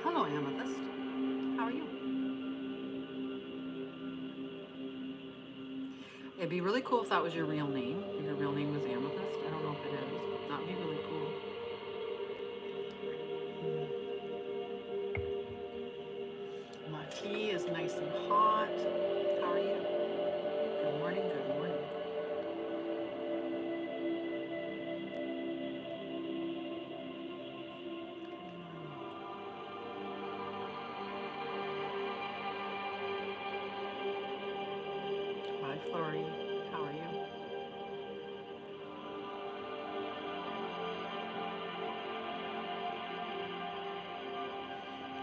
Hello, Amethyst. How are you? It'd be really cool if that was your real name. If your real name was Amethyst. I don't know if it is, but that'd be really cool. My tea is nice and hot. How are you? Good morning, good morning. Hi, Flory. How are you?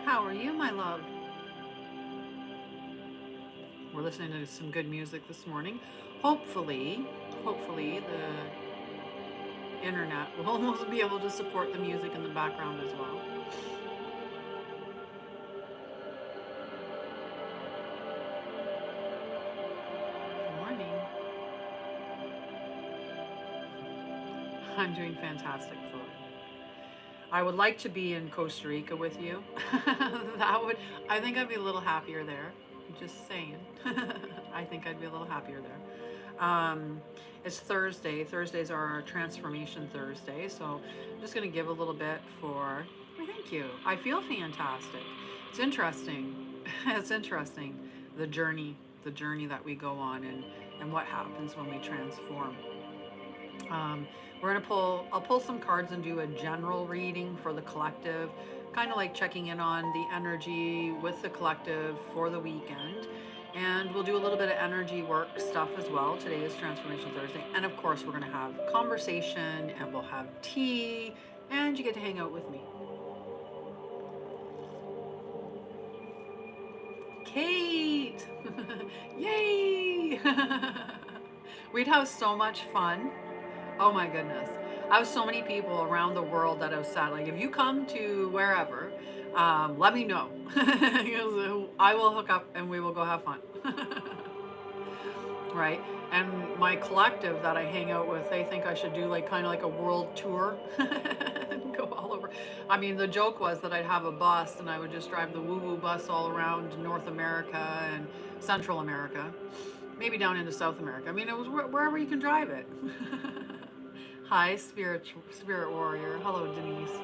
How are you, my love? We're listening to some good music this morning. Hopefully the internet will almost be able to support the music in the background as well. Good morning. I'm doing fantastic, Flory. I would like to be in Costa Rica with you. That would, I think I'd be a little happier there. Just saying. I think I'd be a little happier there. It's Thursday. Thursdays are our Transformation Thursday. So I'm just going to give a little bit for, well, thank you. I feel fantastic. It's interesting. It's interesting the journey that we go on and what happens when we transform. Um, we're gonna pull. I'll pull some cards and do a general reading for the collective, kind of like checking in on the energy with the collective for the weekend. And we'll do a little bit of energy work stuff as well. Today is Transformation Thursday, and of course we're gonna have conversation and we'll have tea, and you get to hang out with me. Kate, yay! We'd have so much fun. Oh my goodness. I have so many people around the world that have said, like, if you come to wherever, let me know. I will hook up and we will go have fun. Right? And my collective that I hang out with, they think I should do like kind of like a world tour and go all over. I mean, the joke was that I'd have a bus and I would just drive the woo woo bus all around North America and Central America, maybe down into South America. I mean, it was wherever you can drive it. Hi, spirit warrior. Hello, Denise.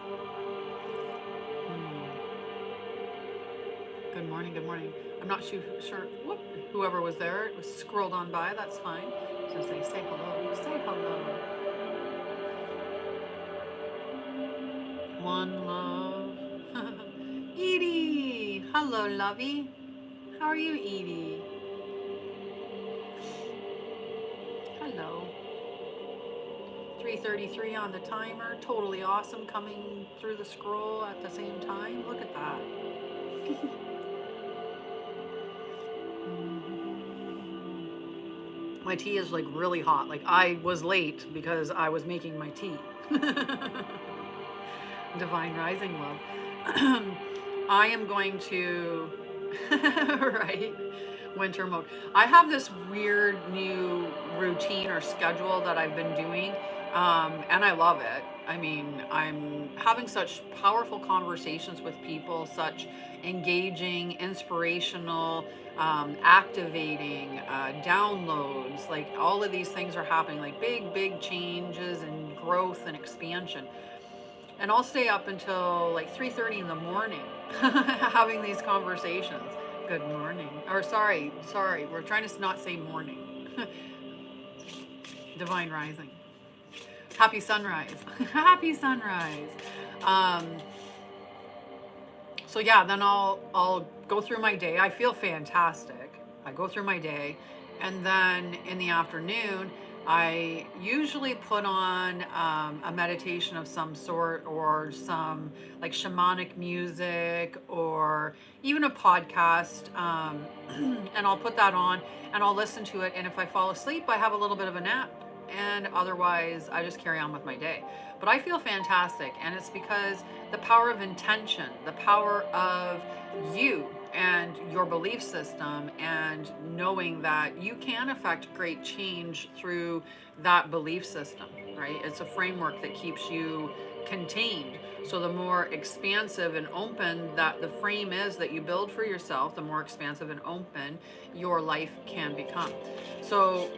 Hmm. Good morning. Good morning. I'm not sure. Whoop, whoever was there, it was scrolled on by. That's fine. So say hello. Say hello. One love. Edie. Hello, lovey. How are you, Edie? Hello. 3:33 on the timer. Totally awesome. Coming through the scroll at the same time. Look at that. My tea is like really hot. Like I was late because I was making my tea. Divine rising love. I am going to right, winter mode. I have this weird new routine or schedule that I've been doing, and I love it. I mean, I'm having such powerful conversations with people, such engaging, inspirational, activating, downloads. Like all of these things are happening, like big changes and growth and expansion. And I'll stay up until like 3:30 in the morning having these conversations. Good morning. Or sorry. We're trying to not say morning. Divine rising. Happy sunrise. Happy sunrise. Um, so yeah, then I'll go through my day. I feel fantastic. I go through my day, and then in the afternoon, I usually put on a meditation of some sort or some like shamanic music or even a podcast, and I'll put that on and I'll listen to it. And if I fall asleep, I have a little bit of a nap, and otherwise, I just carry on with my day. But I feel fantastic, and it's because the power of intention, the power of you and your belief system, and knowing that you can affect great change through that belief system, right? It's a framework that keeps you contained. So the more expansive and open that the frame is that you build for yourself, the more expansive and open your life can become. So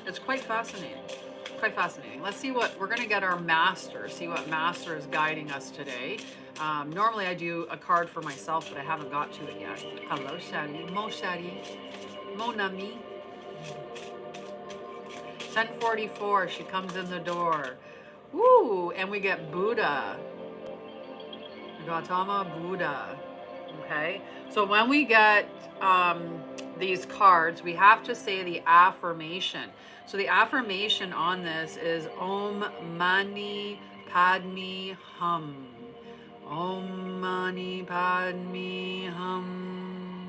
it's quite fascinating. Quite fascinating. Let's see what we're going to get our master, see what master is guiding us today. Normally I do a card for myself, but I haven't got to it yet. Hello, Shadi. Mon ami. 10:44, she comes in the door. Woo, and we get Buddha. Gautama Buddha. Okay, so when we get these cards, we have to say the affirmation. So the affirmation on this is Om Mani Padme Hum. Om Mani Padme Hum.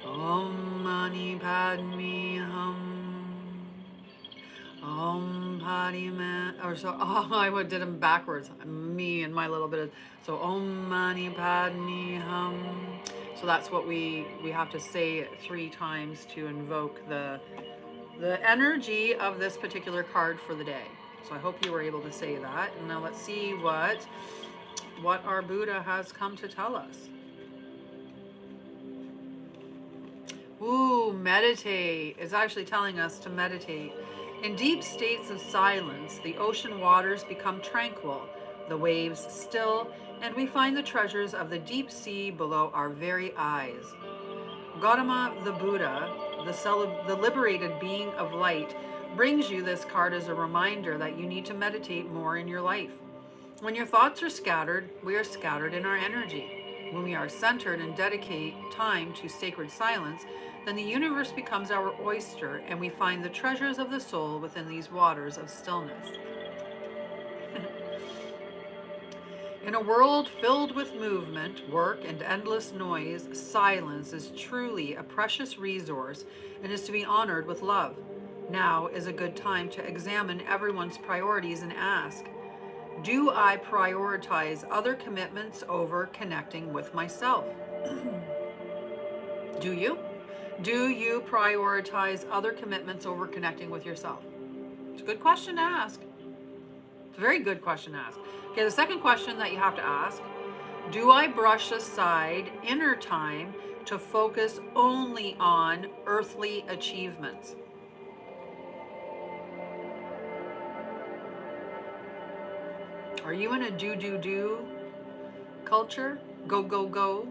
Om Mani Padme Hum. Om Padme, or so, oh, I did them backwards. Me and my little bit of, so Om Mani Padme Hum. So that's what we have to say 3 times to invoke the energy of this particular card for the day. So I hope you were able to say that. And now let's see what our Buddha has come to tell us. Ooh, meditate. It's actually telling us to meditate. In deep states of silence, the ocean waters become tranquil, the waves still, and we find the treasures of the deep sea below our very eyes. Gautama the Buddha, the liberated being of light, brings you this card as a reminder that you need to meditate more in your life. When your thoughts are scattered, we are scattered in our energy. When we are centered and dedicate time to sacred silence, then the universe becomes our oyster and we find the treasures of the soul within these waters of stillness. In a world filled with movement, work, and endless noise, silence is truly a precious resource and is to be honored with love. Now is a good time to examine everyone's priorities and ask, do I prioritize other commitments over connecting with myself? Do you? Do you prioritize other commitments over connecting with yourself? It's a good question to ask. It's a very good question to ask. Okay, the second question that you have to ask, do I brush aside inner time to focus only on earthly achievements? Are you in a do culture? Go, go, go?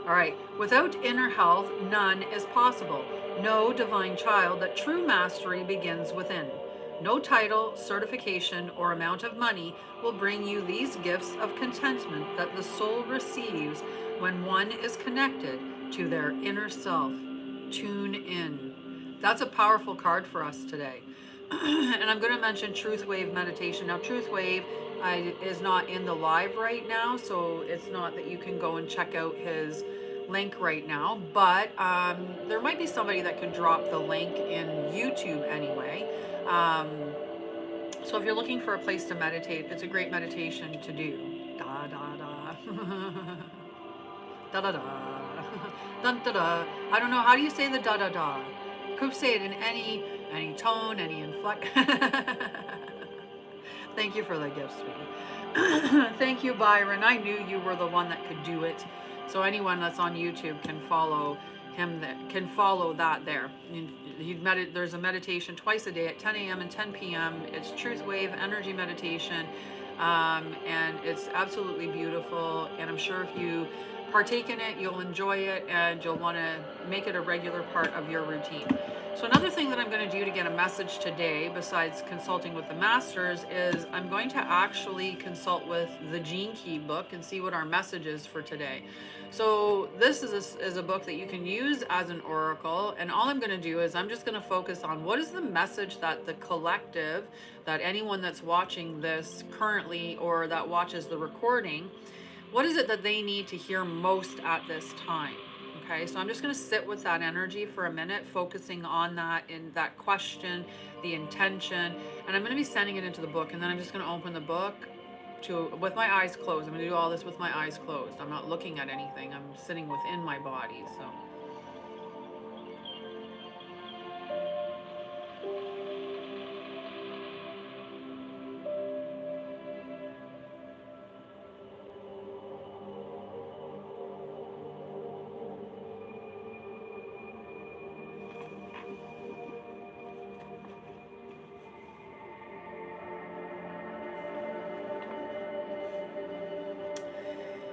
All right, without inner health, none is possible. Know, divine child, that true mastery begins within. No title, certification, or amount of money will bring you these gifts of contentment that the soul receives when one is connected to their inner self. Tune in. That's a powerful card for us today. And I'm going to mention Truth Wave meditation. Now, Truth Wave is not in the live right now, so it's not that you can go and check out his link right now, but there might be somebody that could drop the link in YouTube anyway. So if you're looking for a place to meditate, it's a great meditation to do. Da da da. Da da da. Dun da da. I don't know, how do you say the da da da? Could say it in any tone, any inflect. Thank you for the gift, sweetie. Thank you, Byron. I knew you were the one that could do it. So anyone that's on YouTube can follow him, that can follow that there. There's a meditation twice a day at 10 a.m. and 10 p.m. It's Truth Wave Energy Meditation. And it's absolutely beautiful. And I'm sure if you partake in it, you'll enjoy it and you'll want to make it a regular part of your routine. So another thing that I'm going to do to get a message today, besides consulting with the masters, is I'm going to actually consult with the Gene Key book and see what our message is for today. So this is a book that you can use as an oracle, and all I'm going to do is I'm just going to focus on what is the message that the collective, that anyone that's watching this currently or that watches the recording, what is it that they need to hear most at this time? Okay, so I'm just going to sit with that energy for a minute, focusing on that, in that question, the intention, and I'm going to be sending it into the book, and then I'm just going to open the book with my eyes closed. I'm going to do all this with my eyes closed. I'm not looking at anything. I'm sitting within my body. So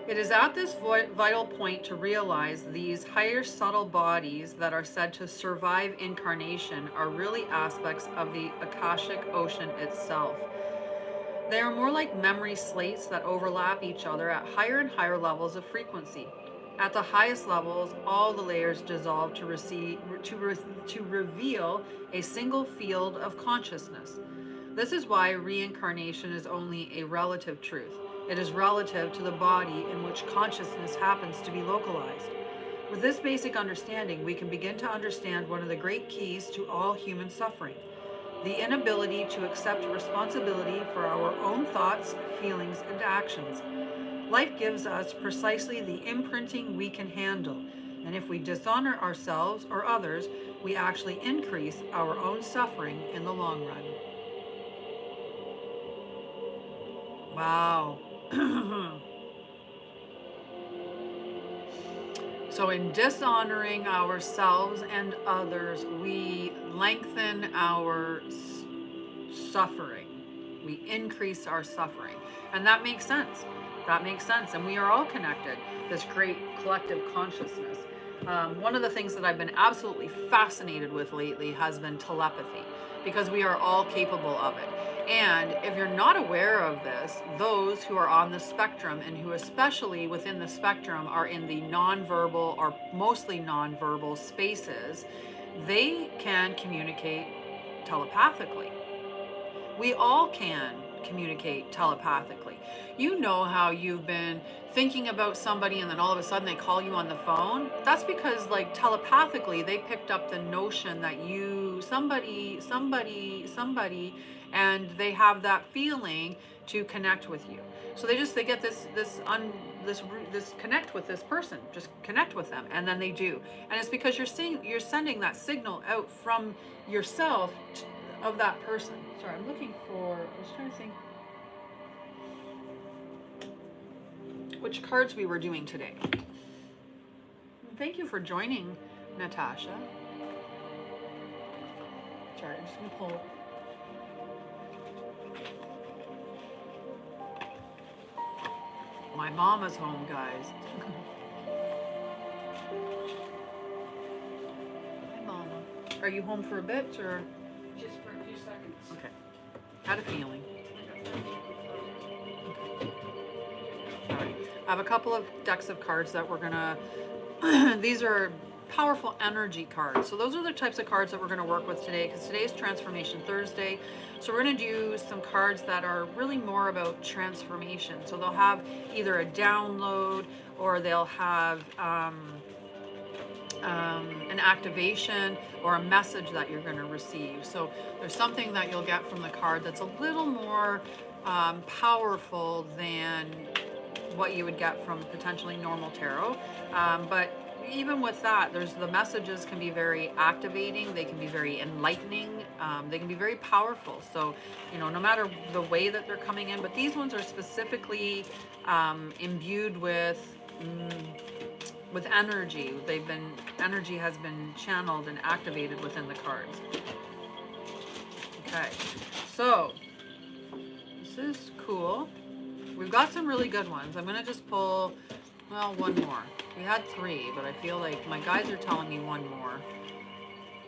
It is at this vital point to realize these higher subtle bodies that are said to survive incarnation are really aspects of the Akashic ocean itself. They are more like memory slates that overlap each other at higher and higher levels of frequency. At the highest levels, all the layers dissolve to reveal a single field of consciousness. This is why reincarnation is only a relative truth. It is relative to the body in which consciousness happens to be localized. With this basic understanding, we can begin to understand one of the great keys to all human suffering: the inability to accept responsibility for our own thoughts, feelings, and actions. Life gives us precisely the imprinting we can handle, and if we dishonor ourselves or others, we actually increase our own suffering in the long run. Wow. So, in dishonoring ourselves and others, we lengthen our suffering. We increase our suffering. And that makes sense. That makes sense. And we are all connected, this great collective consciousness. One of the things that I've been absolutely fascinated with lately has been telepathy, because we are all capable of it. And if you're not aware of this, those who are on the spectrum and who, especially within the spectrum, are in the nonverbal or mostly nonverbal spaces, they can communicate telepathically. We all can communicate telepathically. You know how you've been thinking about somebody and then all of a sudden they call you on the phone? That's because, like, telepathically they picked up the notion that you somebody and they have that feeling to connect with you. So they get this connect with this person, just connect with them, and then they do. And it's because you're sending that signal out from yourself of that person. Sorry, I was trying to think which cards we were doing today. Thank you for joining, Natasha. Sorry, I'm just going to pull. My mama's home, guys. Hi, Mama. Are you home for a bit, or? Just for a few seconds. Okay. Had a feeling. All right. I have a couple of decks of cards that we're gonna. These are powerful energy cards. So those are the types of cards that we're going to work with today, because today is Transformation Thursday. So we're going to do some cards that are really more about transformation. So they'll have either a download, or they'll have an activation or a message that you're going to receive. So there's something that you'll get from the card that's a little more powerful than what you would get from potentially normal tarot. But even with that, the messages can be very activating. They can be very enlightening. They can be very powerful. So, no matter the way that they're coming in, but these ones are specifically imbued with energy. Energy has been channeled and activated within the cards. Okay, so this is cool. We've got some really good ones. I'm gonna just pull, one more. We had 3, but I feel like my guys are telling me one more.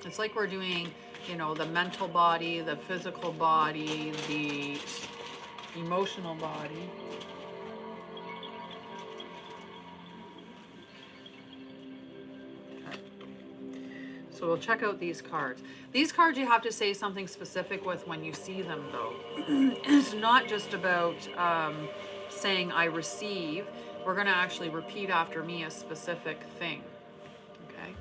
It's like we're doing, the mental body, the physical body, the emotional body. Okay. So we'll check out these cards. These cards you have to say something specific with when you see them, though. It's not just about saying I receive. We're going to actually repeat after me a specific thing. Okay?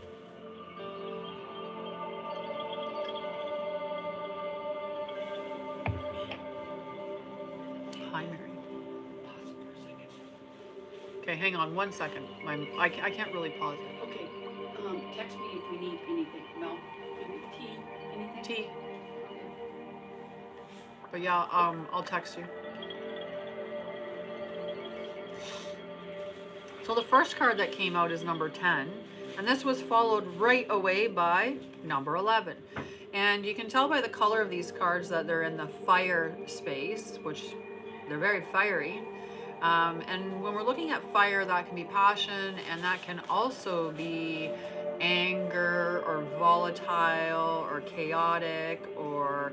Hi, Mary. Pause for a second. Okay, hang on 1 second. I can't really pause it. Okay. Text me if we need anything. No? Maybe tea? Anything? Tea. But yeah, I'll text you. So the first card that came out is number 10, and this was followed right away by number 11. And you can tell by the color of these cards that they're in the fire space, which they're very fiery. And when we're looking at fire, that can be passion, and that can also be anger or volatile or chaotic, or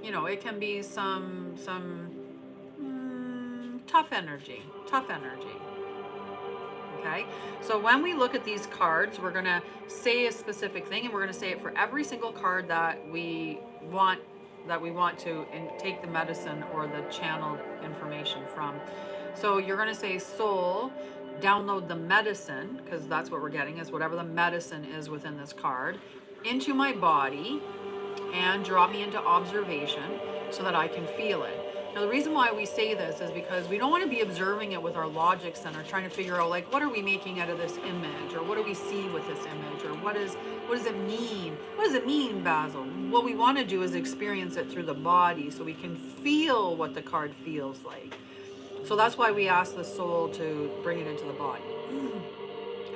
it can be some tough energy. Okay, so when we look at these cards, we're going to say a specific thing, and we're going to say it for every single card want that we want to take the medicine or the channeled information from. So you're going to say, soul, download the medicine, because that's what we're getting, is whatever the medicine is within this card, into my body, and draw me into observation so that I can feel it. Now, the reason why we say this is because we don't want to be observing it with our logic center, trying to figure out, like, what are we making out of this image, or what do we see with this image, or what does it mean? What does it mean, Basil? What we want to do is experience it through the body so we can feel what the card feels like. So that's why we ask the soul to bring it into the body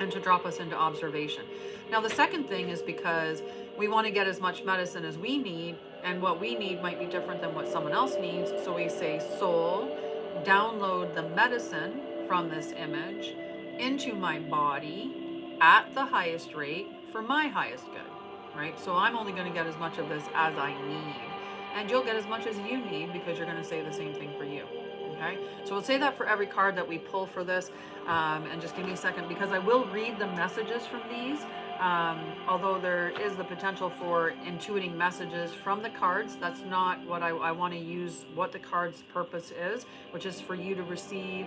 and to drop us into observation. Now, the second thing is because we want to get as much medicine as we need, and what we need might be different than what someone else needs. So we say, soul, download the medicine from this image into my body at the highest rate for my highest good, right? So I'm only going to get as much of this as I need, and you'll get as much as you need, because you're going to say the same thing for you. Okay, so we'll say that for every card that we pull for this, and just give me a second, because I will read the messages from these, although there is the potential for intuiting messages from the cards. That's not what I want to use, what the card's purpose is, which is for you to receive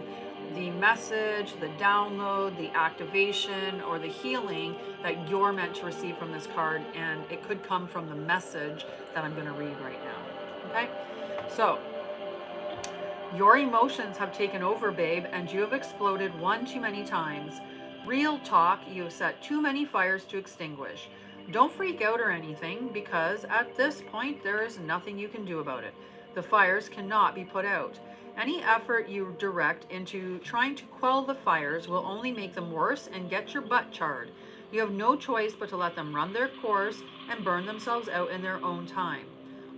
the message, the download, the activation, or the healing that you're meant to receive from this card, and it could come from the message that I'm going to read right now. Okay, so your emotions have taken over, babe, and you have exploded one too many times. Real talk, you have set too many fires to extinguish. Don't freak out or anything, because at this point there is nothing you can do about it. The fires cannot be put out. Any effort you direct into trying to quell the fires will only make them worse and get your butt charred. You have no choice but to let them run their course and burn themselves out in their own time.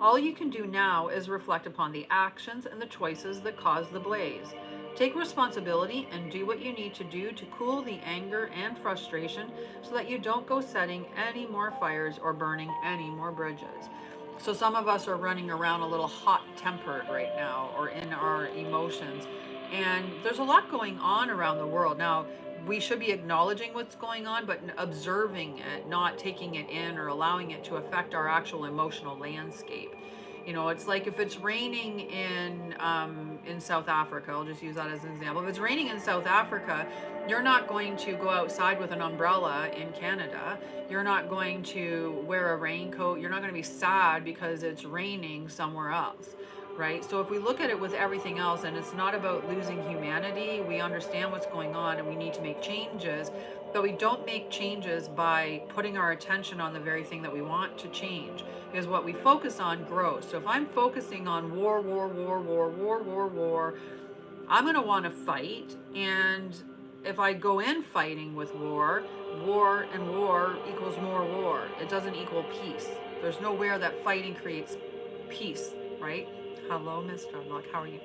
All you can do now is reflect upon the actions and the choices that caused the blaze. Take responsibility and do what you need to do to cool the anger and frustration so that you don't go setting any more fires or burning any more bridges. So some of us are running around a little hot-tempered right now, or in our emotions. And there's a lot going on around the world. Now, we should be acknowledging what's going on, but observing it, not taking it in or allowing it to affect our actual emotional landscape. It's like if it's raining in South Africa. I'll just use that as an example. If it's raining in South Africa, you're not going to go outside with an umbrella in Canada. You're not going to wear a raincoat. You're not going to be sad because it's raining somewhere else, right? So if we look at it with everything else, and it's not about losing humanity, we understand what's going on and we need to make changes, but we don't make changes by putting our attention on the very thing that we want to change, because what we focus on grows. So if I'm focusing on war, war, war, war, war, war, war, I'm going to want to fight. And if I go in fighting with war, war and war equals more war. It doesn't equal peace. There's nowhere that fighting creates peace, right? Hello, Mr. Lock, how are you?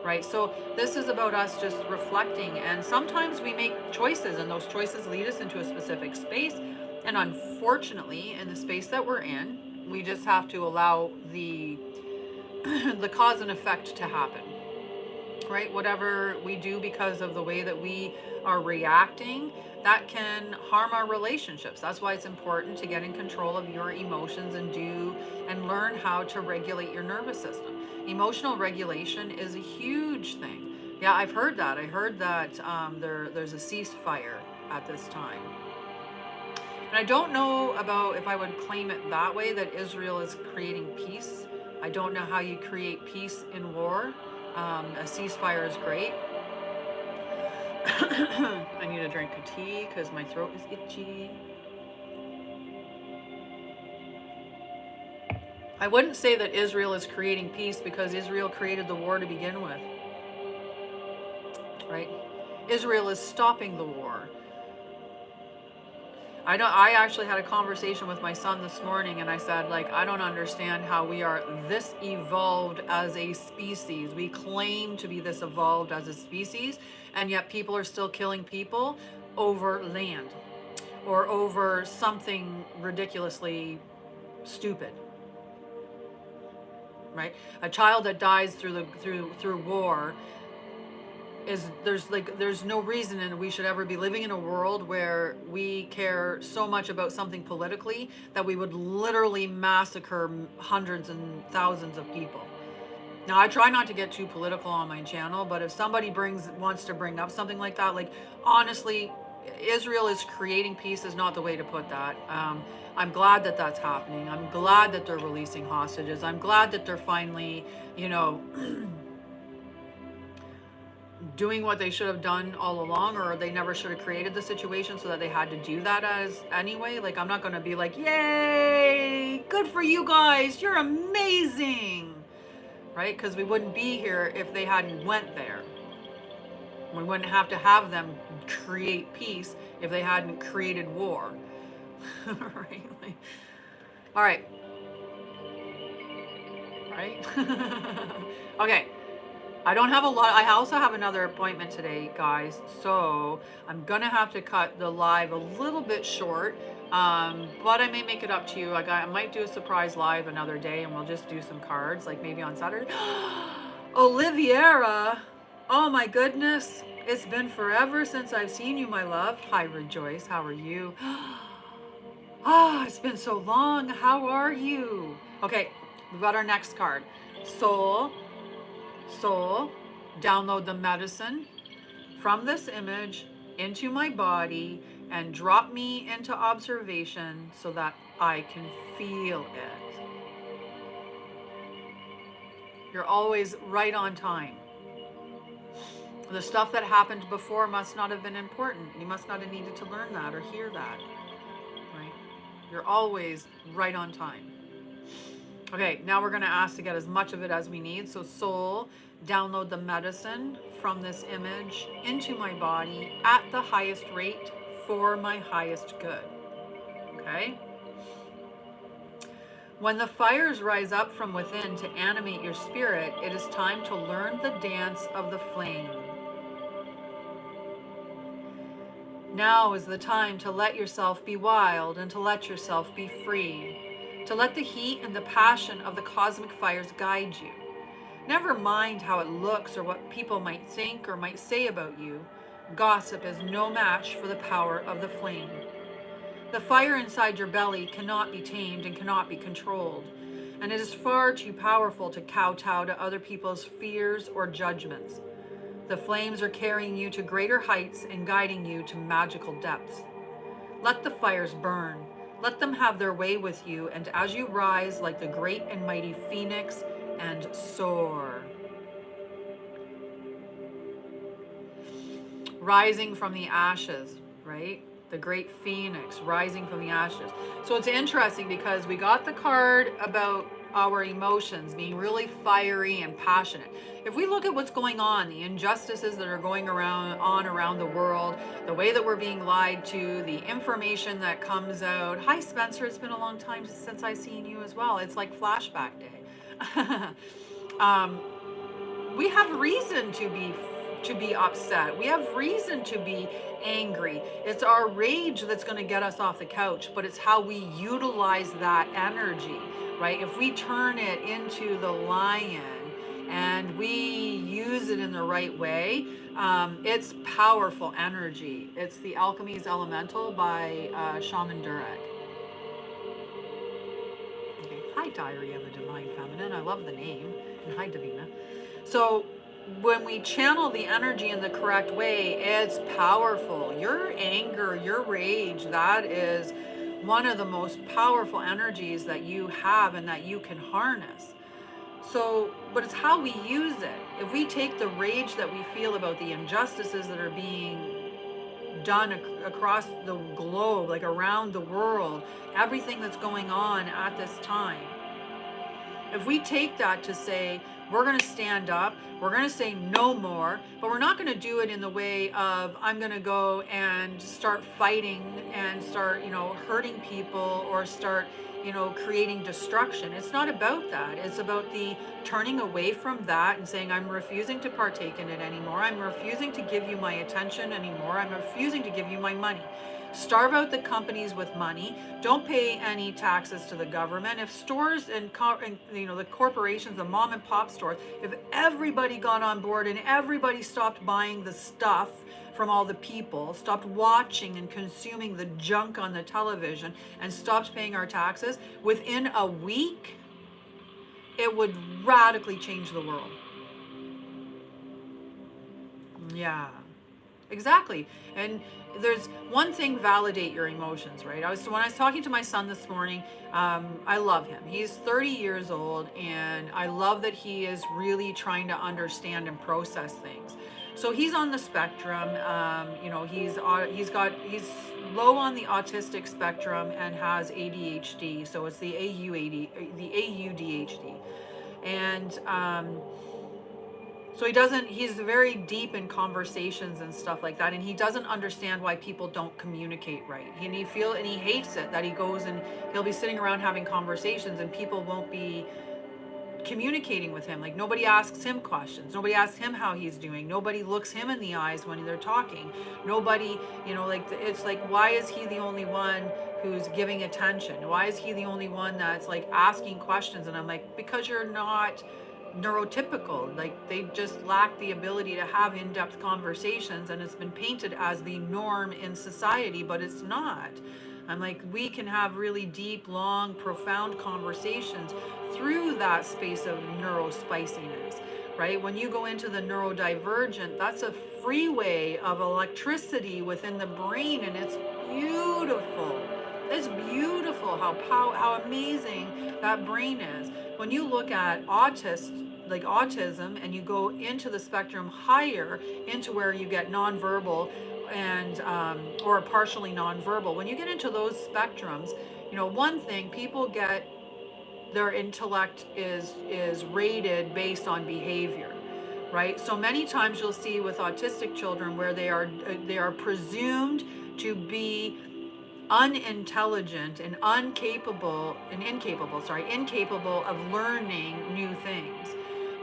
Right, so this is about us just reflecting, and sometimes we make choices, and those choices lead us into a specific space, and unfortunately, in the space that we're in, we just have to allow the the cause and effect to happen, right? Whatever we do because of the way that we are reacting, that can harm our relationships. That's why it's important to get in control of your emotions and learn how to regulate your nervous system. Emotional regulation is a huge thing. Yeah, I've heard that. I heard that there's a ceasefire at this time. And I don't know about if I would claim it that way, that Israel is creating peace. I don't know how you create peace in war. A ceasefire is great. I need a drink of tea because my throat is itchy. I wouldn't say that Israel is creating peace, because Israel created the war to begin with, right? Israel is stopping the war. I actually had a conversation with my son this morning, and I said, like, I don't understand how we are this evolved as a species. We claim to be this evolved as a species, and yet people are still killing people over land or over something ridiculously stupid, right? A child that dies through war is, there's no reason, and we should ever be living in a world where we care so much about something politically that we would literally massacre hundreds and thousands of people. Now, I try not to get too political on my channel, but if somebody wants to bring up something like that, like, honestly, Israel is creating peace is not the way to put that. I'm glad that that's happening. I'm glad that they're releasing hostages. I'm glad that they're finally, you know, doing what they should have done all along, or they never should have created the situation so that they had to do that as anyway. Like, I'm not going to be like, yay, good for you guys, you're amazing, right? Because we wouldn't be here if they hadn't went there. We wouldn't have them create peace if they hadn't created war. Right? Like, all right. Right? Okay. I don't have a lot. I also have another appointment today, guys. So I'm going to have to cut the live a little bit short. But I may make it up to you. I might do a surprise live another day, and we'll just do some cards, like maybe on Saturday. Oliviera. Oh my goodness. It's been forever since I've seen you, my love. Hi, Rejoice. How are you? Ah, it's been so long. How are you? Okay, we've got our next card. Soul, download the medicine from this image into my body and drop me into observation so that I can feel it. You're always right on time. The stuff that happened before must not have been important. You must not have needed to learn that or hear that, right? You're always right on time. Okay, now we're going to ask to get as much of it as we need. So soul, download the medicine from this image into my body at the highest rate for my highest good. Okay? When the fires rise up from within to animate your spirit, it is time to learn the dance of the flame. Now is the time to let yourself be wild and to let yourself be free, to let the heat and the passion of the cosmic fires guide you. Never mind how it looks or what people might think or might say about you. Gossip is no match for the power of the flame. The fire inside your belly cannot be tamed and cannot be controlled, and it is far too powerful to kowtow to other people's fears or judgments. The flames are carrying you to greater heights and guiding you to magical depths. Let the fires burn. Let them have their way with you, and as you rise like the great and mighty phoenix and soar. Rising from the ashes, right? The great phoenix rising from the ashes. So it's interesting because we got the card about our emotions being really fiery and passionate. If we look at what's going on, the injustices that are going around the world, the way that we're being lied to, the information that comes out. Hi, Spencer. It's been a long time since I've seen you as well. It's like flashback day. We have reason to be upset. We have reason to be angry. It's our rage that's going to get us off the couch, but it's how we utilize that energy, right? If we turn it into the lion and we use it in the right way, it's powerful energy. It's the Alchemist Elemental by Shaman Durek. Okay. Hi, Diary of the Divine Feminine. I love the name. And hi, Davina. So when we channel the energy in the correct way, it's powerful. Your anger, your rage, that is one of the most powerful energies that you have and that you can harness. So, but it's how we use it. If we take the rage that we feel about the injustices that are being done across the globe, like around the world, everything that's going on at this time, If we take that to say, we're going to stand up, we're going to say no more, but we're not going to do it in the way of, I'm going to go and start fighting and start, hurting people or start, creating destruction. It's not about that. It's about the turning away from that and saying, I'm refusing to partake in it anymore. I'm refusing to give you my attention anymore. I'm refusing to give you my money. Starve out the companies with money. Don't pay any taxes to the government. If stores and the corporations, the mom and pop stores, if everybody got on board and everybody stopped buying the stuff from all the people, stopped watching and consuming the junk on the television, and stopped paying our taxes, within a week, it would radically change the world. Yeah. Exactly. And there's one thing, validate your emotions, right? When I was talking to my son this morning, I love him. He's 30 years old, and I love that he is really trying to understand and process things. So he's on the spectrum. He's low on the autistic spectrum and has ADHD. So it's the AUDHD, and so he's very deep in conversations and stuff like that. And he doesn't understand why people don't communicate right. And he hates it that he goes and he'll be sitting around having conversations and people won't be communicating with him. Like, nobody asks him questions. Nobody asks him how he's doing. Nobody looks him in the eyes when they're talking. Nobody, it's like, why is he the only one who's giving attention? Why is he the only one that's like asking questions? And I'm like, because you're not neurotypical. Like, they just lack the ability to have in-depth conversations, and it's been painted as the norm in society, but it's not. I'm like, we can have really deep, long, profound conversations through that space of neurospiciness, right? When you go into the neurodivergent, that's a freeway of electricity within the brain, and it's beautiful. It's beautiful how amazing that brain is. When you look at like autism, and you go into the spectrum higher, into where you get nonverbal and or partially nonverbal. When you get into those spectrums, one thing, people get their intellect is rated based on behavior, right? So many times you'll see with autistic children where they are presumed to be unintelligent and incapable of learning new things.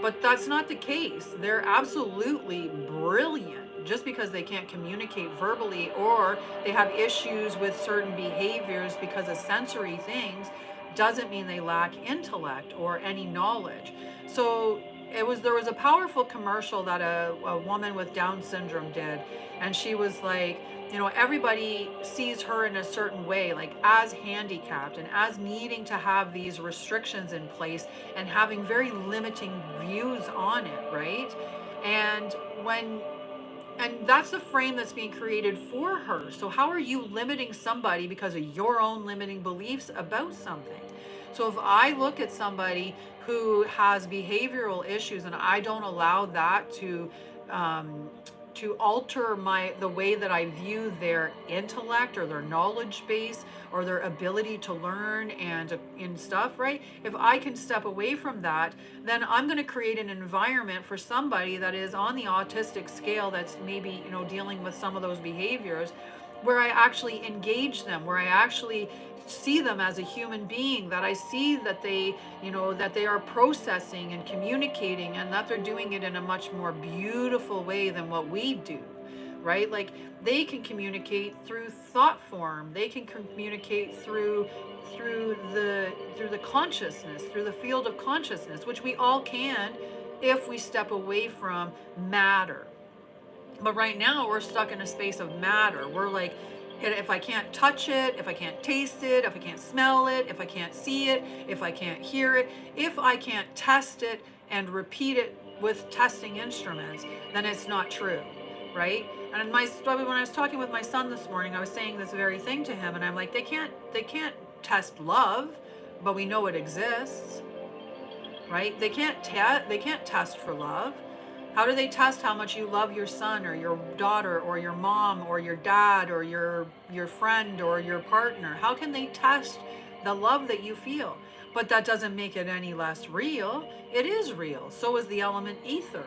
But that's not the case. They're absolutely brilliant. Just because they can't communicate verbally, or they have issues with certain behaviors because of sensory things, doesn't mean they lack intellect or any knowledge. So there was a powerful commercial that a woman with Down syndrome did, and she was like, everybody sees her in a certain way, like as handicapped and as needing to have these restrictions in place and having very limiting views on it, right? And when and that's the frame that's being created for her. So how are you limiting somebody because of your own limiting beliefs about something? So if I look at somebody who has behavioral issues and I don't allow that um, to alter the way that I view their intellect or their knowledge base or their ability to learn and in stuff, right? If I can step away from that, then I'm going to create an environment for somebody that is on the autistic scale, that's maybe, dealing with some of those behaviors, where I actually engage them, where I actually see them as a human being, that I see that they are processing and communicating, and that they're doing it in a much more beautiful way than what we do, right? Like, they can communicate through thought form, they can communicate through the consciousness, through the field of consciousness, which we all can if we step away from matter. But right now we're stuck in a space of matter. We're like, if I can't touch it, if I can't taste it, if I can't smell it, if I can't see it, if I can't hear it, if I can't test it and repeat it with testing instruments, then it's not true, right? And when I was talking with my son this morning, I was saying this very thing to him, and I'm like, they can't test love, but we know it exists, right? They can't test for love. How do they test how much you love your son or your daughter or your mom or your dad or your friend or your partner? How can they test the love that you feel? But that doesn't make it any less real. It is real. So is the element ether.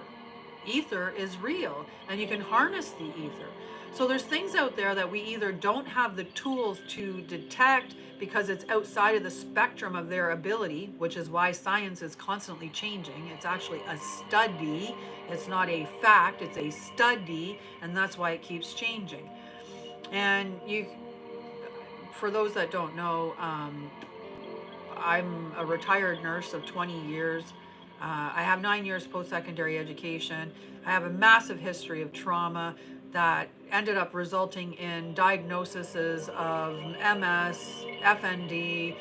Ether is real, and you can harness the ether. So there's things out there that we either don't have the tools to detect because it's outside of the spectrum of their ability, which is why science is constantly changing. It's actually a study. It's not a fact, it's a study, and that's why it keeps changing. And you, for those that don't know, I'm a retired nurse of 20 years. I have 9 years post secondary education. I have a massive history of trauma that ended up resulting in diagnoses of MS, FND,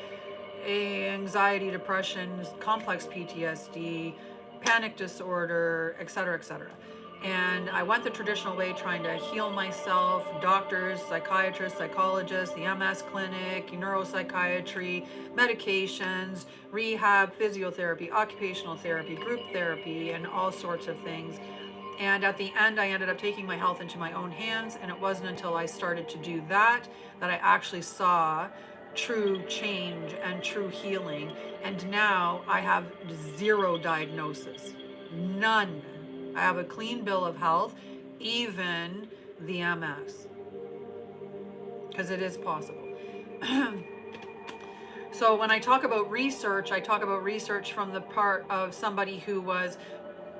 anxiety, depression, complex PTSD, panic disorder, etc., etc. And I went the traditional way, trying to heal myself. Doctors, psychiatrists, psychologists, the MS clinic, neuropsychiatry, medications, rehab, physiotherapy, occupational therapy, group therapy, and all sorts of things. And at the end, I ended up taking my health into my own hands. And it wasn't until I started to do that that I actually saw true change and true healing. And now I have zero diagnosis, none. I have a clean bill of health, even the MS, because it is possible. So when I talk about research, I talk about research from the part of somebody who was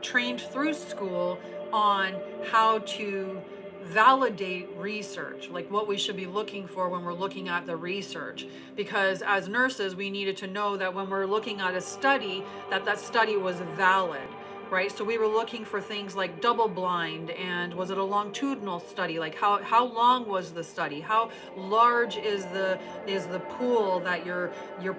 trained through school on how to validate research, like what we should be looking for when we're looking at the research. Because as nurses, we needed to know that when we're looking at a study, that that study was valid, right? So we were looking for things like double blind, and was it a longitudinal study? Like how long was the study? How large is the pool that you're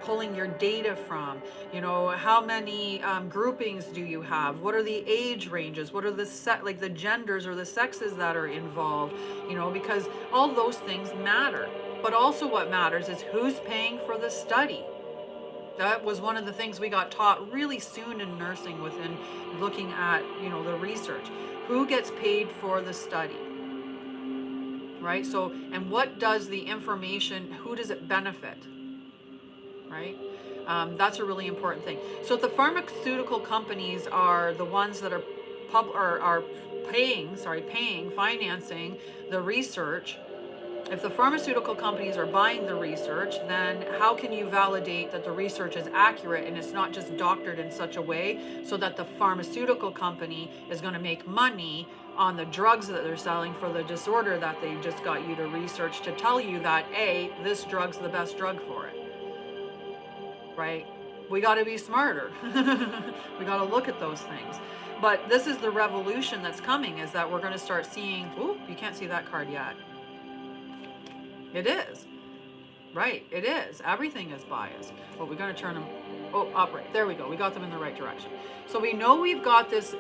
pulling your data from? You know, how many groupings do you have? What are the age ranges? What are the like the genders or the sexes that are involved? You know, because all those things matter. But also what matters is who's paying for the study. That was one of the things we got taught really soon in nursing, within looking at, you know, the research. Who gets paid for the study, right? So, and what does the information, who does it benefit, right? That's a really important thing. So the pharmaceutical companies are the ones that are are paying, financing the research. If the pharmaceutical companies are buying the research, then how can you validate that the research is accurate and it's not just doctored in such a way so that the pharmaceutical company is going to make money on the drugs that they're selling for the disorder that they just got you to research, to tell you that, A, this drug's the best drug for it, right? We got to be smarter. We got to look at those things. But this is the revolution that's coming, is that we're going to start seeing, ooh, you can't see that card yet. It is. Right, it is. Everything is biased. But we're going to turn them, oh, up, right. There we go. We got them in the right direction. So we know we've got this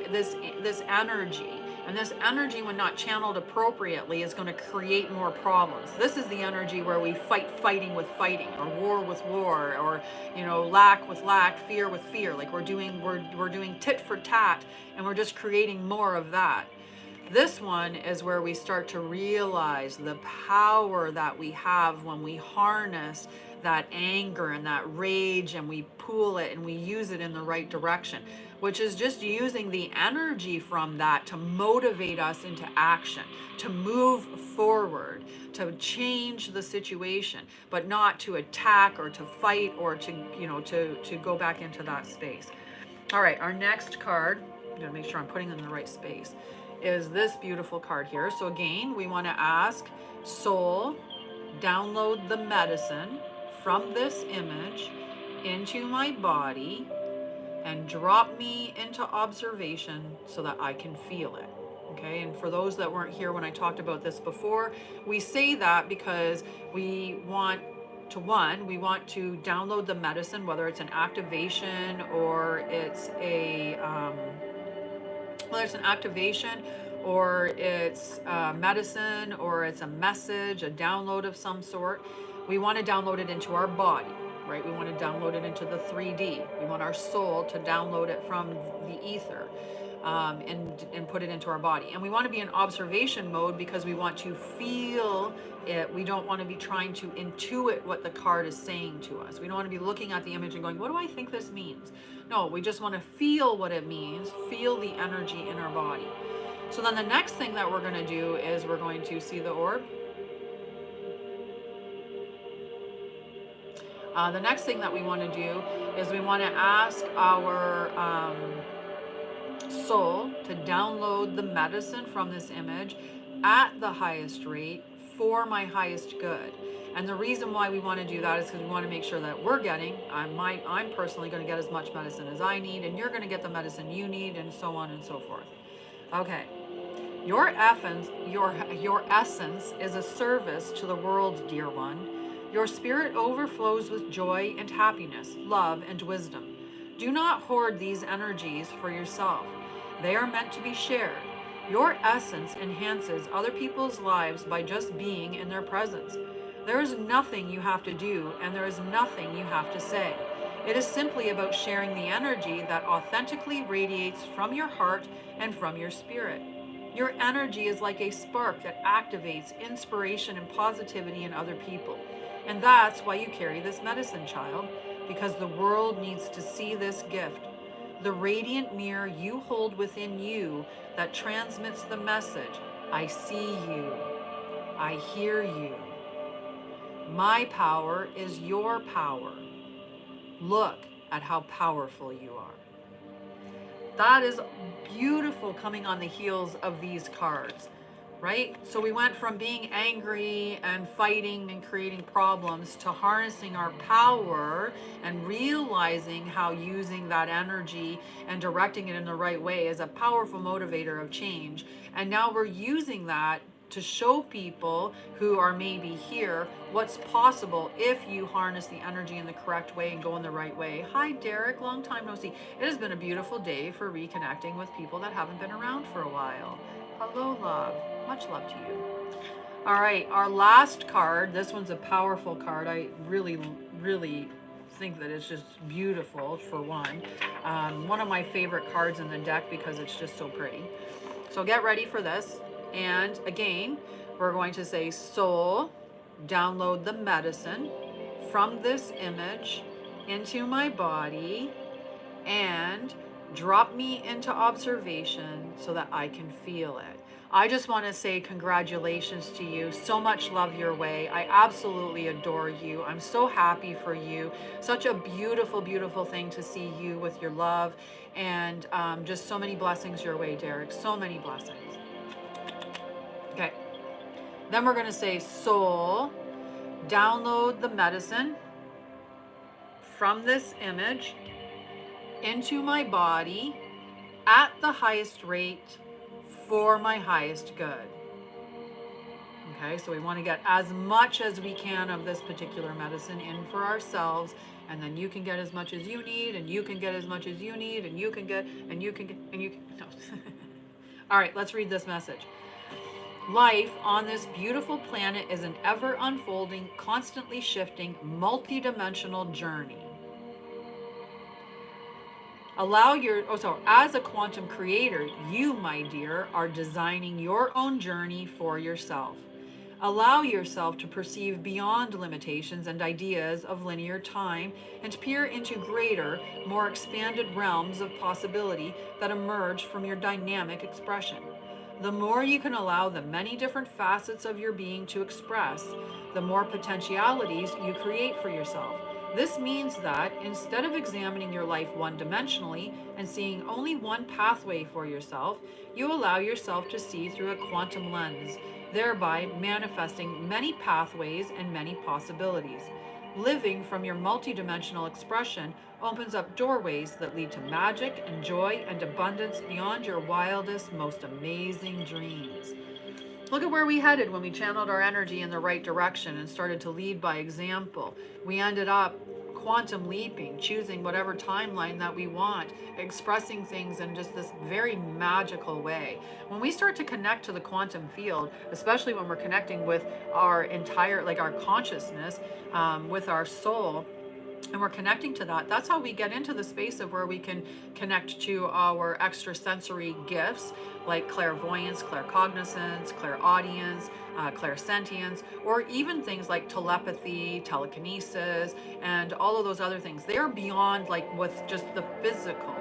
energy, and this energy, when not channeled appropriately, is going to create more problems. This is the energy where we fighting with fighting, or war with war, or, you know, lack with lack, fear with fear. Like we're doing tit for tat, and we're just creating more of that. This one is where we start to realize the power that we have when we harness that anger and that rage, and we pool it and we use it in the right direction, which is just using the energy from that to motivate us into action, to move forward, to change the situation, but not to attack or to fight or to, you know, to go back into that space. All right, our next card, I'm going to make sure I'm putting it in the right space, is this beautiful card here. So again, we want to ask soul, download the medicine from this image into my body and drop me into observation so that I can feel it. Okay, and for those that weren't here when I talked about this before, we say that because we want we want to download the medicine, whether it's an activation or it's a whether it's an activation or it's medicine or it's a message, a download of some sort. We want to download it into our body, right? We want to download it into the 3D. We want our soul to download it from the ether. and put it into our body. And we want to be in observation mode because we want to feel it. We don't want to be trying to intuit what the card is saying to us. We don't want to be looking at the image and going, what do I think this means? No, we just want to feel what it means, feel the energy in our body. So then the next thing that we're going to do is we're going to see the orb. The next thing that we want to do is we want to ask our soul to download the medicine from this image at the highest rate for my highest good. And the reason why we want to do that is because we want to make sure that we're getting, I'm personally going to get as much medicine as I need, and you're going to get the medicine you need, and so on and so forth. Okay. Your essence is a service to the world, dear one. Your spirit overflows with joy and happiness, love and wisdom. Do not hoard these energies for yourself. They are meant to be shared. Your essence enhances other people's lives by just being in their presence. There is nothing you have to do, and there is nothing you have to say. It is simply about sharing the energy that authentically radiates from your heart and from your spirit. Your energy is like a spark that activates inspiration and positivity in other people. And that's why you carry this medicine, child, because the world needs to see this gift. The radiant mirror you hold within you that transmits the message, I see you, I hear you. My power is your power. Look at how powerful you are. That is beautiful coming on the heels of these cards, right? So we went from being angry and fighting and creating problems to harnessing our power and realizing how using that energy and directing it in the right way is a powerful motivator of change. And now we're using that to show people who are maybe here what's possible if you harness the energy in the correct way and go in the right way. Hi, Derek. Long time no see. It has been a beautiful day for reconnecting with people that haven't been around for a while. Hello, love. Much love to you. All right, our last card. This one's a powerful card. I really, really think that it's just beautiful, for one. One of my favorite cards in the deck because it's just so pretty. So get ready for this. And again, we're going to say, soul, download the medicine from this image into my body and drop me into observation so that I can feel it. I just want to say congratulations to you. So much love your way. I absolutely adore you. I'm so happy for you. Such a beautiful, beautiful thing to see you with your love. And just so many blessings your way, Derek. So many blessings. Okay. Then we're going to say, soul, download the medicine from this image into my body at the highest rate for my highest good. Okay, so we want to get as much as we can of this particular medicine in for ourselves, and then you can get as much as you need, and you can get as much as you need, and you can get, and you can get, and you can. No. All right, let's read this message. Life on this beautiful planet is an ever unfolding, constantly shifting, multi-dimensional journey. As a quantum creator, you, my dear, are designing your own journey for yourself. Allow yourself to perceive beyond limitations and ideas of linear time and peer into greater, more expanded realms of possibility that emerge from your dynamic expression. The more you can allow the many different facets of your being to express, the more potentialities you create for yourself. This means that instead of examining your life one-dimensionally and seeing only one pathway for yourself, you allow yourself to see through a quantum lens, thereby manifesting many pathways and many possibilities. Living from your multidimensional expression opens up doorways that lead to magic and joy and abundance beyond your wildest, most amazing dreams. Look at where we headed when we channeled our energy in the right direction and started to lead by example. We ended up quantum leaping, choosing whatever timeline that we want, expressing things in just this very magical way. When we start to connect to the quantum field, especially when we're connecting with our entire, like our consciousness, with our soul, and we're connecting to that. That's how we get into the space of where we can connect to our extrasensory gifts like clairvoyance, claircognizance, clairaudience, clairsentience, or even things like telepathy, telekinesis, and all of those other things. They're beyond like with just the physical,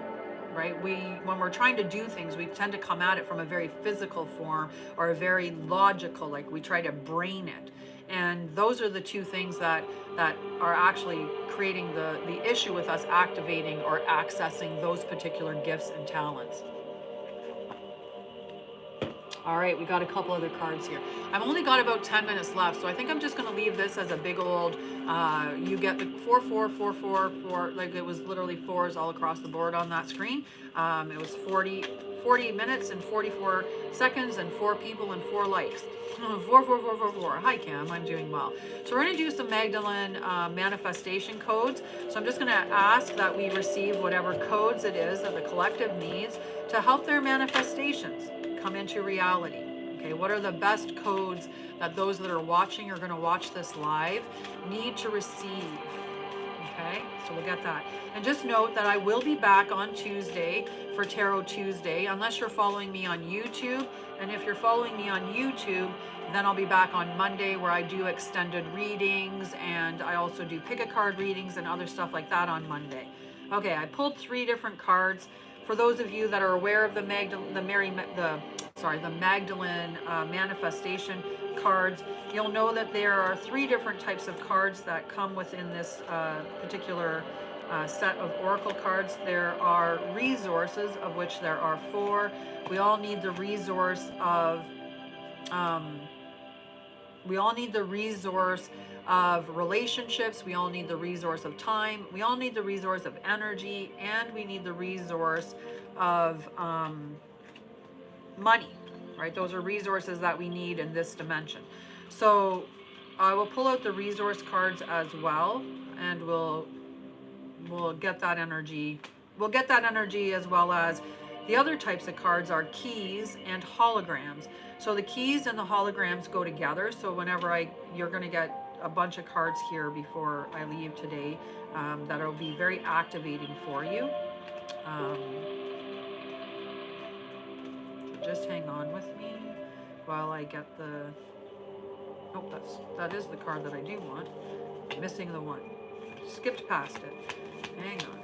right? When we're trying to do things, we tend to come at it from a very physical form or a very logical, like we try to brain it. And those are the two things that are actually creating the issue with us activating or accessing those particular gifts and talents. All right, we got a couple other cards here. I've only got about 10 minutes left, so I think I'm just going to leave this as a big old, you get the 4, like it was literally fours all across the board on that screen. It was 40 minutes and 44 seconds and 4 people and 4 likes. 4. Hi, Cam. I'm doing well. So we're going to do some Magdalene manifestation codes. So I'm just going to ask that we receive whatever codes it is that the collective needs to help their manifestations come into reality. Okay, what are the best codes that those that are watching or going to watch this live need to receive? Okay, so we'll get that. And just note that I will be back on Tuesday for Tarot Tuesday, unless you're following me on YouTube. And if you're following me on YouTube, then I'll be back on Monday where I do extended readings and I also do pick a card readings and other stuff like that on Monday. Okay, I pulled 3 different cards. For those of you that are aware of the Magdalene manifestation cards, you'll know that there are 3 different types of cards that come within this particular set of oracle cards. There are resources, of which there are 4. We all need the resource of relationships, we all need the resource of time, we all need the resource of energy, and we need the resource of money, right? Those are resources that we need in this dimension. So I will pull out the resource cards as well, and we'll get that energy. We'll get that energy as well as the other types of cards are keys and holograms. So the keys and the holograms go together. So whenever you're going to get a bunch of cards here before I leave today that'll be very activating for you. So just hang on with me while I get the. Oh, that is the card that I do want. I'm missing the one. Skipped past it. Hang on.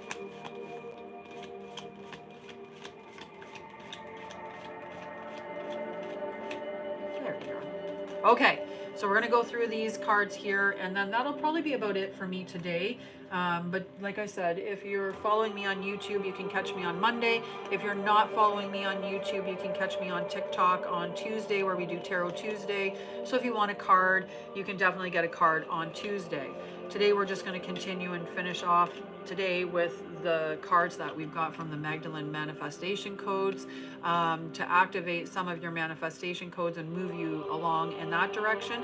Okay, so we're going to go through these cards here, and then that'll probably be about it for me today. But like I said, if you're following me on YouTube, you can catch me on Monday. If you're not following me on YouTube, you can catch me on TikTok on Tuesday, where we do Tarot Tuesday. So if you want a card, you can definitely get a card on Tuesday. Today we're just going to continue and finish off today with the cards that we've got from the Magdalene manifestation codes to activate some of your manifestation codes and move you along in that direction.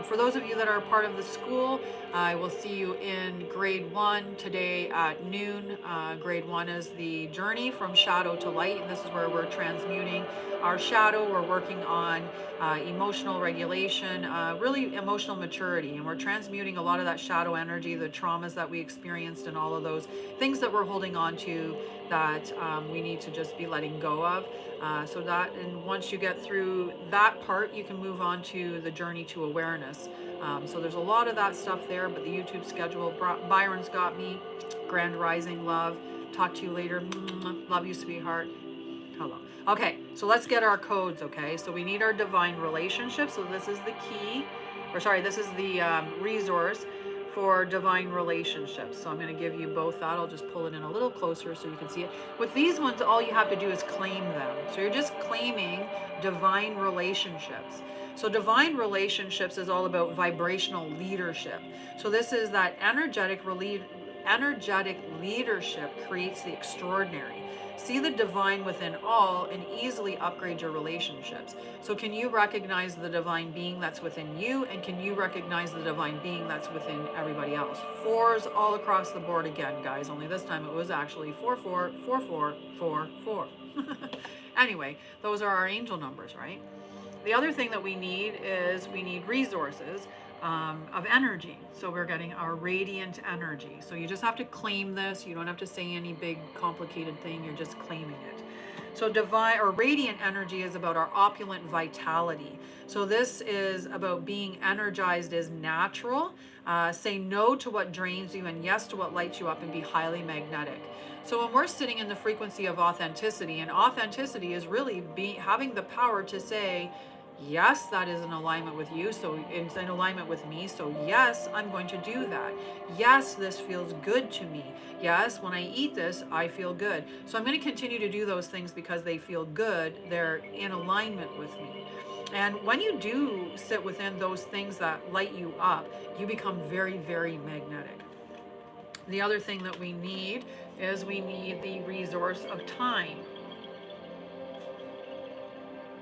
For those of you that are part of the school, I will see you in grade 1 today at noon. Grade 1 is the journey from shadow to light, and this is where we're transmuting our shadow. We're working on emotional regulation, really emotional maturity, and we're transmuting a lot of that shadow energy, the traumas that we experienced, and all of those things that we're holding on to that we need to just be letting go of. So that, and once you get through that part, you can move on to the journey to awareness. So there's a lot of that stuff there, but the YouTube schedule, Byron's got me. Grand Rising, love. Talk to you later. Love you, sweetheart. Hello. Okay, so let's get our codes, okay? So we need our divine relationship. So this is the key, or sorry, this is the resource for divine relationships. So I'm going to give you both that. I'll just pull it in a little closer so you can see it. With these ones, all you have to do is claim them. So you're just claiming divine relationships. So divine relationships is all about vibrational leadership. So this is that energetic leadership creates the extraordinary. See the divine within all and easily upgrade your relationships. So can you recognize the divine being that's within you, and can you recognize the divine being that's within everybody else? 4s all across the board again, guys, only this time it was actually 4, 4, 4, 4, 4, 4. Anyway, those are our angel numbers, right? The other thing that we need is we need resources. of energy. So we're getting our radiant energy. So you just have to claim this. You don't have to say any big complicated thing. You're just claiming it. So divine or radiant energy is about our opulent vitality. So this is about being energized as natural. Say no to what drains you and yes to what lights you up, and be highly magnetic. So when we're sitting in the frequency of authenticity, and authenticity is really having the power to say, yes, that is in alignment with you. So it's in alignment with me. So yes, I'm going to do that. Yes, this feels good to me. Yes, when I eat this, I feel good. So I'm going to continue to do those things because they feel good. They're in alignment with me. And when you do sit within those things that light you up, you become very, very magnetic. The other thing that we need is we need the resource of time.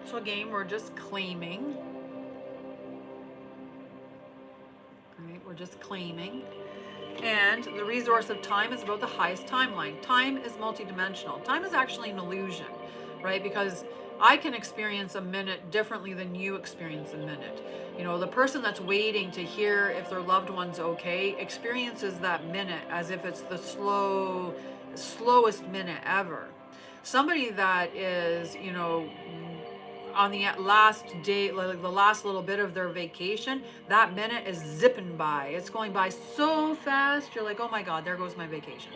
So again, we're just claiming. Right? We're just claiming. And the resource of time is about the highest timeline. Time is multidimensional. Time is actually an illusion, right? Because I can experience a minute differently than you experience a minute. You know, the person that's waiting to hear if their loved one's okay experiences that minute as if it's the slowest minute ever. Somebody that is, you know, on the last day, like the last little bit of their vacation, that minute is zipping by. It's going by so fast. You're like, oh my God, there goes my vacation.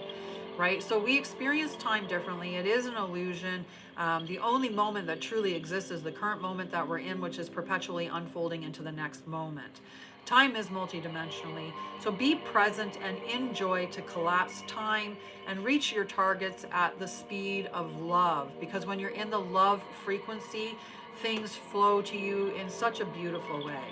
Right? So we experience time differently. It is an illusion. The only moment that truly exists is the current moment that we're in, which is perpetually unfolding into the next moment. Time is multidimensionally. So be present and enjoy to collapse time and reach your targets at the speed of love. Because when you're in the love frequency, things flow to you in such a beautiful way.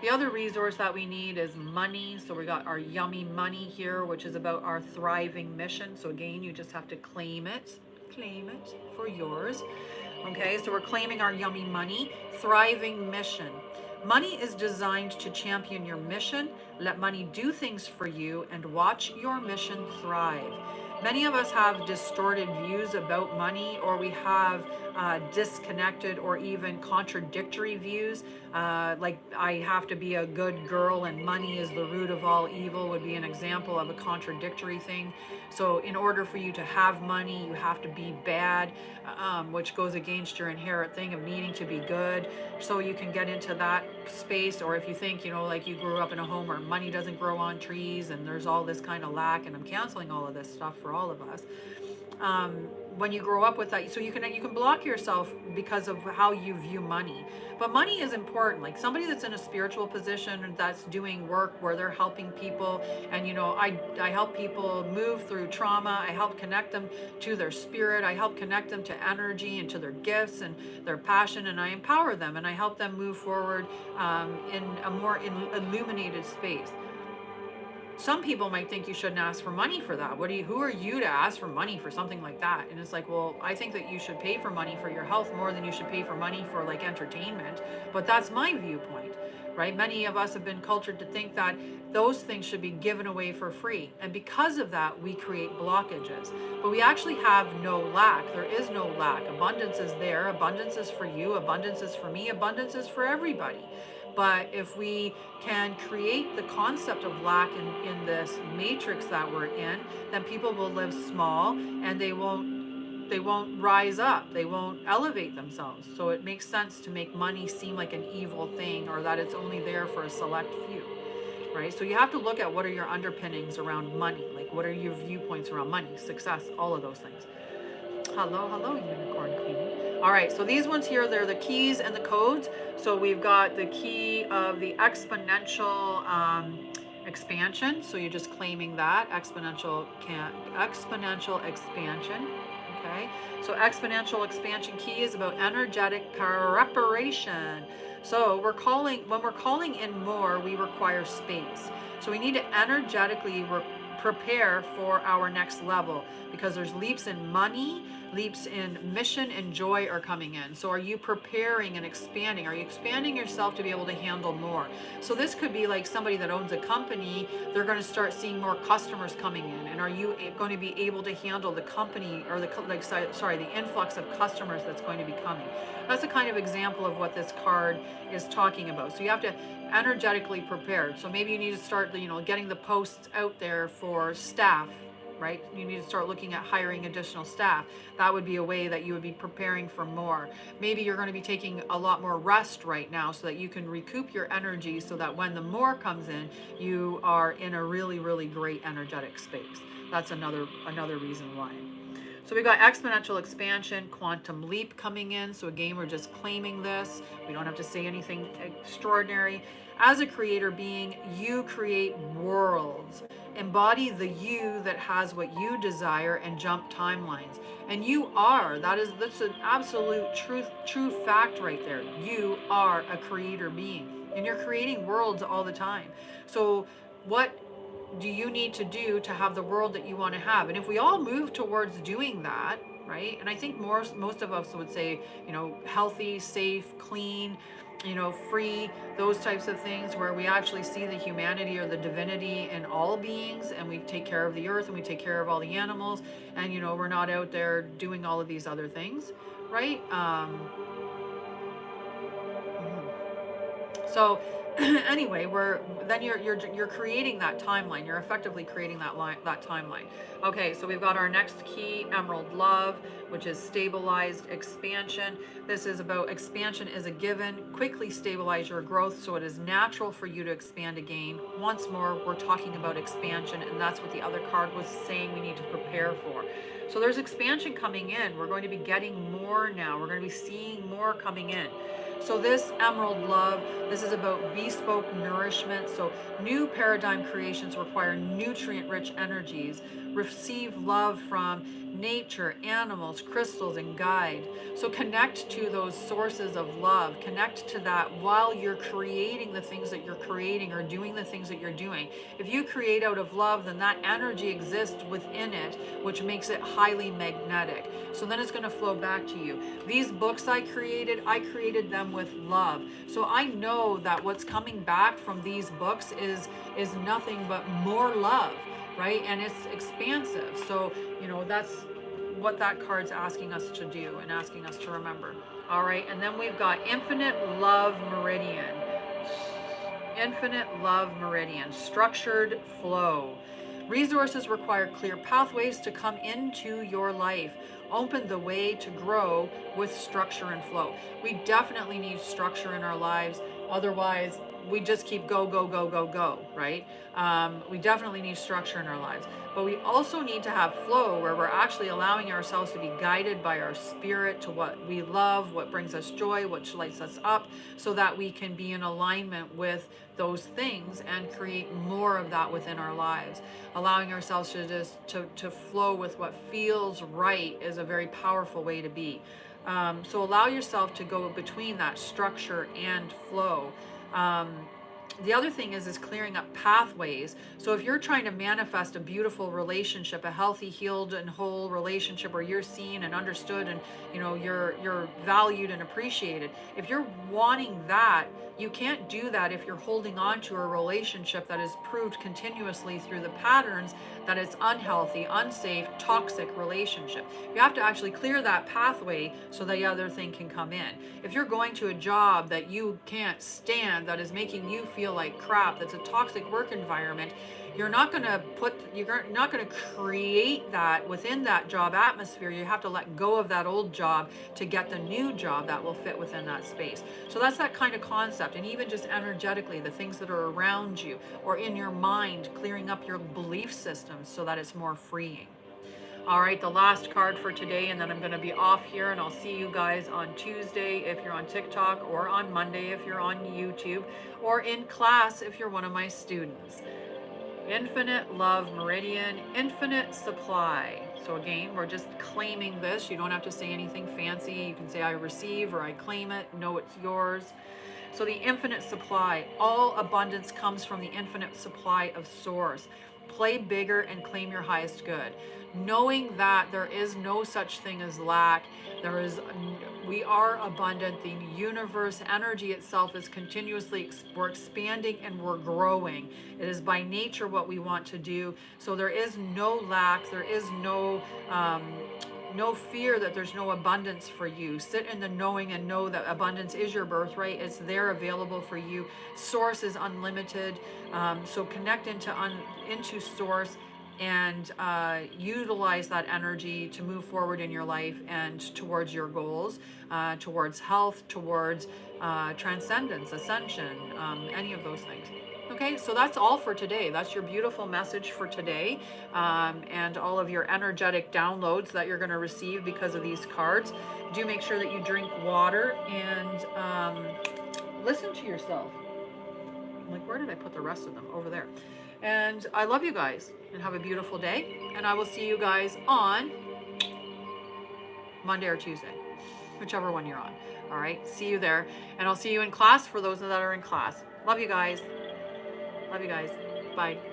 The other resource that we need is money. So we got our yummy money here, which is about our thriving mission. So again, you just have to claim it for yours. Okay, so we're claiming our yummy money, thriving mission. Money is designed to champion your mission, let money do things for you, and watch your mission thrive. Many of us have distorted views about money, or we have disconnected or even contradictory views. Like, I have to be a good girl and money is the root of all evil would be an example of a contradictory thing. So in order for you to have money, you have to be bad, which goes against your inherent thing of needing to be good. So you can get into that space. Or if you think, you know, like you grew up in a home where money doesn't grow on trees and there's all this kind of lack, and I'm canceling all of this stuff for all of us. When you grow up with that, so you can block yourself because of how you view money. But money is important. Like somebody that's in a spiritual position that's doing work where they're helping people, and you know, I help people move through trauma. I help connect them to their spirit. I help connect them to energy and to their gifts and their passion, and I empower them and I help them move forward in a more illuminated space. Some people might think you shouldn't ask for money for that. Who are you to ask for money for something like that? And it's like, well, I think that you should pay for money for your health more than you should pay for money for like entertainment. But that's my viewpoint, right? Many of us have been cultured to think that those things should be given away for free. And because of that, we create blockages. But we actually have no lack. There is no lack. Abundance is there. Abundance is for you. Abundance is for me. Abundance is for everybody. But if we can create the concept of lack in this matrix that we're in, then people will live small and they won't rise up. They won't elevate themselves. So it makes sense to make money seem like an evil thing, or that it's only there for a select few. Right? So you have to look at what are your underpinnings around money. Like, what are your viewpoints around money, success, all of those things. Hello, unicorn queen. All right, so these ones here, they're the keys and the codes. So we've got the key of the exponential expansion. So you're just claiming that exponential expansion. Okay, so exponential expansion key is about energetic preparation. So when we're calling in more, we require space. So we need to energetically prepare for our next level, because there's leaps in money. Leaps in mission and joy are coming in. So are you preparing and expanding? Are you expanding yourself to be able to handle more? So this could be like somebody that owns a company, they're going to start seeing more customers coming in. And are you going to be able to handle the company or the influx of customers that's going to be coming? That's a kind of example of what this card is talking about. So you have to energetically prepare. So maybe you need to start, getting the posts out there for staff, right? You need to start looking at hiring additional staff. That would be a way that you would be preparing for more. Maybe you're going to be taking a lot more rest right now so that you can recoup your energy so that when the more comes in, you are in a really, really great energetic space. That's another reason why. So we've got exponential expansion, quantum leap coming in. So again, we're just claiming this. We don't have to say anything extraordinary. As a creator being, you create worlds. Embody the you that has what you desire and jump timelines. And you are. That's an absolute true fact right there. You are a creator being. And you're creating worlds all the time. So what do you need to do to have the world that you want to have? And if we all move towards doing that, right? And I think most of us would say, healthy, safe, clean, free, those types of things where we actually see the humanity or the divinity in all beings, and we take care of the earth and we take care of all the animals, and we're not out there doing all of these other things, right? So anyway, you're creating that timeline. You're effectively creating that timeline. Okay, so we've got our next key, Emerald Love, which is stabilized expansion. This is about expansion is a given. Quickly stabilize your growth so it is natural for you to expand again. Once more, we're talking about expansion, and that's what the other card was saying we need to prepare for. So there's expansion coming in. We're going to be getting more now. We're going to be seeing more coming in. So this Emerald Love, this is about bespoke nourishment. So new paradigm creations require nutrient-rich energies. Receive love from nature, animals, crystals, and guide. So connect to those sources of love. Connect to that while you're creating the things that you're creating or doing the things that you're doing. If you create out of love, then that energy exists within it, which makes it highly magnetic. So then it's going to flow back to you. These books I created them with love. So I know that what's coming back from these books is nothing but more love, right? And it's expansive. So, that's what that card's asking us to do and asking us to remember. All right, and then we've got Infinite Love Meridian. Infinite Love Meridian, structured flow. Resources require clear pathways to come into your life. Open the way to grow with structure and flow. We definitely need structure in our lives. Otherwise, we just keep go, go, go, go, go, right? We definitely need structure in our lives. But we also need to have flow where we're actually allowing ourselves to be guided by our spirit to what we love, what brings us joy, what lights us up, so that we can be in alignment with those things and create more of that within our lives. Allowing ourselves to just to flow with what feels right is a very powerful way to be. So allow yourself to go between that structure and flow. The other thing is clearing up pathways. So if you're trying to manifest a beautiful relationship, a healthy, healed, and whole relationship where you're seen and understood, and you're valued and appreciated. If you're wanting that, you can't do that if you're holding on to a relationship that is proved continuously through the patterns that it's unhealthy, unsafe, toxic relationship. You have to actually clear that pathway so the other thing can come in. If you're going to a job that you can't stand, that is making you feel like crap, that's a toxic work environment, you're not going to create that within that job atmosphere. You have to let go of that old job to get the new job that will fit within that space. So that's that kind of concept. And even just energetically, the things that are around you or in your mind, clearing up your belief systems so that it's more freeing. All right, the last card for today, and then I'm going to be off here, and I'll see you guys on Tuesday if you're on TikTok, or on Monday if you're on YouTube, or in class if you're one of my students. Infinite Love Meridian, infinite supply. So again, we're just claiming this. You don't have to say anything fancy. You can say I receive or I claim it. No, it's yours. So the infinite supply, all abundance comes from the infinite supply of source. play bigger and claim your highest good. Knowing that there is no such thing as lack, we are abundant. The universe energy itself is continuously, we're expanding and we're growing. It is by nature what we want to do. So there is no lack. There is no fear that there's no abundance for you. Sit in the knowing and know that abundance is your birthright. It's there available for you. Source is unlimited. So connect into source and utilize that energy to move forward in your life and towards your goals, towards health, towards transcendence, ascension, any of those things. Okay, so that's all for today. That's your beautiful message for today, and all of your energetic downloads that you're going to receive because of these cards. Do make sure that you drink water and listen to yourself. Like, where did I put the rest of them? Over there. And I love you guys, and have a beautiful day. And I will see you guys on Monday or Tuesday, whichever one you're on. All right, see you there. And I'll see you in class for those that are in class. Love you guys. Love you guys. Bye.